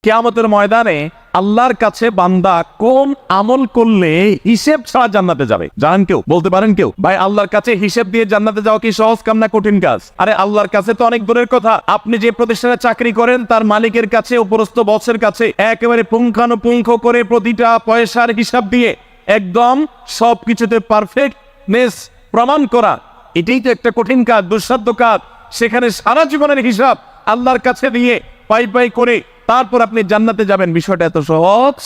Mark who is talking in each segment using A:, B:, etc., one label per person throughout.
A: কিয়ামতের ময়দানে আল্লাহর কাছে বান্দা কোন আমল করলে হিসেব ছাড়া জান্নাতে যাবে? জানেন কেউ? বলতে পারেন কেউ? ভাই, আল্লাহর কাছে হিসেব দিয়ে জান্নাতে যাওয়া কি সহজ কাম না কঠিন কাজ? আরে আল্লাহর কাছে তো অনেক দূরের কথা। আপনি যে প্রতিষ্ঠানে চাকরি করেন তার মালিকের কাছে, উপরস্থ বসের কাছে একেবারে পুঙ্খানুপুঙ্খ করে প্রতিটা পয়সার হিসাব দিয়ে একদম সবকিছুতে পারফেক্টনেস প্রমাণ করা, এটাই তো একটা কঠিন কাজ, দুঃসাধ্য কাজ। সেখানে সারা জীবনের হিসাব আল্লাহর কাছে দিয়ে পাই পাই করে তারপর আপনি জান্নাতে যাবেন, বিষয়টা এত সহজ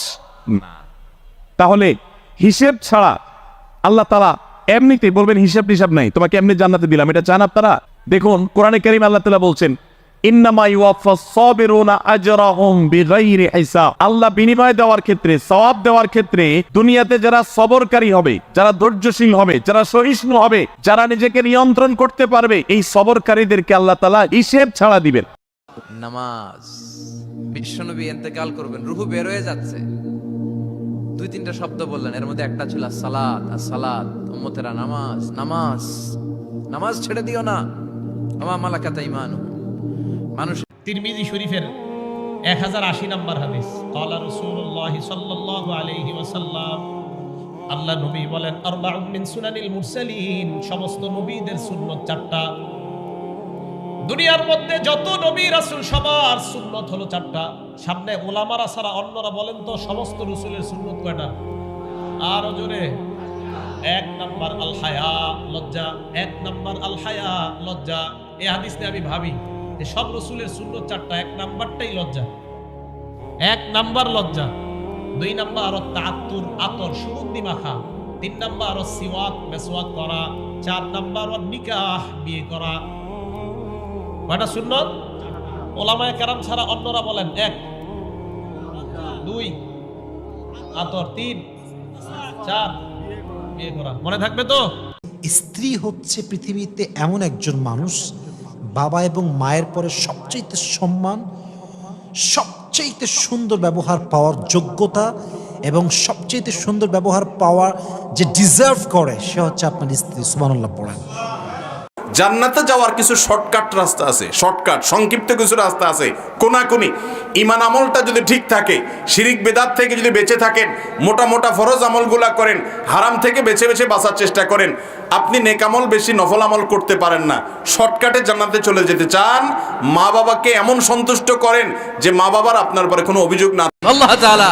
A: না। তাহলে হিসেব ছাড়া আল্লাহ তাআলা এমনিতেই বলবেন হিসাব টিসাব নাই, তোমাকে এমনি জান্নাতে দিলাম, এটা চান আপনারা? দেখুন কোরআনে কারীম আল্লাহ তাআলা বলছেন, ইন্নামা ইউওয়াফাস সাবিরুনা আজরাহুম বিগাইরি হিসাব। আল্লাহ বিনিময় দেওয়ার ক্ষেত্রে, সওয়াব দেওয়ার ক্ষেত্রে দুনিয়াতে যারা সবরকারী হবে, যারা ধৈর্যশীল হবে, যারা সহিষ্ণু হবে, যারা নিজেকে নিয়ন্ত্রণ করতে পারবে, এই সবরকারীদেরকে আল্লাহ তাআলা হিসেব ছাড়া দিবেন।
B: নামাজ, বিশ্বনবী ইন্তেকাল করবেন, রূহ বের হয়ে যাচ্ছে, দুই তিনটা শব্দ বললেন, এর মধ্যে একটা ছিল সালাত। আর সালাত, উম্মতেরা নামাজ, নামাজ, নামাজ ছেড়ে দিও না। আমা মালাকাত ঈমানুহুম। মানুষ
C: তিরমিজি শরীফের 1080 নম্বর হাদিস, ক্বালা রাসূলুল্লাহ সাল্লাল্লাহু আলাইহি ওয়াসাল্লাম, আল্লাহ নবী বলেন, আরবাউন মিন সুনানিল মুরসালিন, সমস্ত নবীদের সুন্নাত চারটা। দুনিয়ার মধ্যে যত নবী রাসূল সবার সুন্নাত হলো চারটা। সামনে উলামারা ছাড়া অন্যরা বলেন তো সমস্ত রাসূলের সুন্নাত কয়টা? আর জোরে। 1 নাম্বার আল হায়া, লজ্জা। 1 নাম্বার আল হায়া, লজ্জা। এই হাদিস নিয়ে আমি ভাবি যে সব রাসূলের সুন্নাত চারটা, 1 নাম্বারটাই লজ্জা। 1 নাম্বার লজ্জা। 2 নাম্বার তাআত্তুর, আতর, সুগন্ধি মাখা। 3 নাম্বার সিওয়াক, মেসওয়াক করা। 4 নাম্বার নিকাহ, বিয়ে করা। কয়টা সুন্নাত? ওলামায়ে কেরাম ছাড়া অন্যরা বলেন 1, 2 আতর, 3, 4 বিয়ে করা। মনে থাকবে তো?
D: স্ত্রী হচ্ছে পৃথিবীতে এমন একজন মানুষ, বাবা এবং মায়ের পরে সবচেয়ে সম্মান, সবচেয়ে সুন্দর ব্যবহার পাওয়ার যোগ্যতা এবং সবচেয়ে সুন্দর ব্যবহার পাওয়ার যে ডিজার্ভ করে, সে হচ্ছে আপনার স্ত্রী। সুবহানাল্লাহ পড়েন।
E: জান্নাতে যাওয়ার কিছু শর্টকাট রাস্তা আছে, শর্টকাট সংক্ষিপ্ত কিছু রাস্তা আছে, কোনাকুনি। ঈমান আমলটা যদি ঠিক থাকে, শিরিক বেদাত থেকে যদি বেঁচে থাকেন, মোটা মোটা ফরজ আমলগুলা করেন, হারাম থেকে বেছে বেছে বাঁচার চেষ্টা করেন, আপনি নেক আমল বেশি নফল আমল করতে পারেন না, শর্টকাটে জান্নাতে চলে যেতে চান, মা বাবাকে এমন সন্তুষ্ট করেন যে মা বাবার আপনার পরে কোনো অভিযোগ না।
B: আল্লাহ তাআলা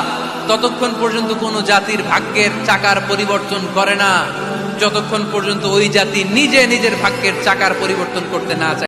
B: ততক্ষণ পর্যন্ত কোনো জাতির ভাগ্যের চাকার পরিবর্তন করে না যতক্ষণ পর্যন্ত ওই জাতি নিজে নিজের ভাগ্যের চাকার পরিবর্তন করতে না চায়।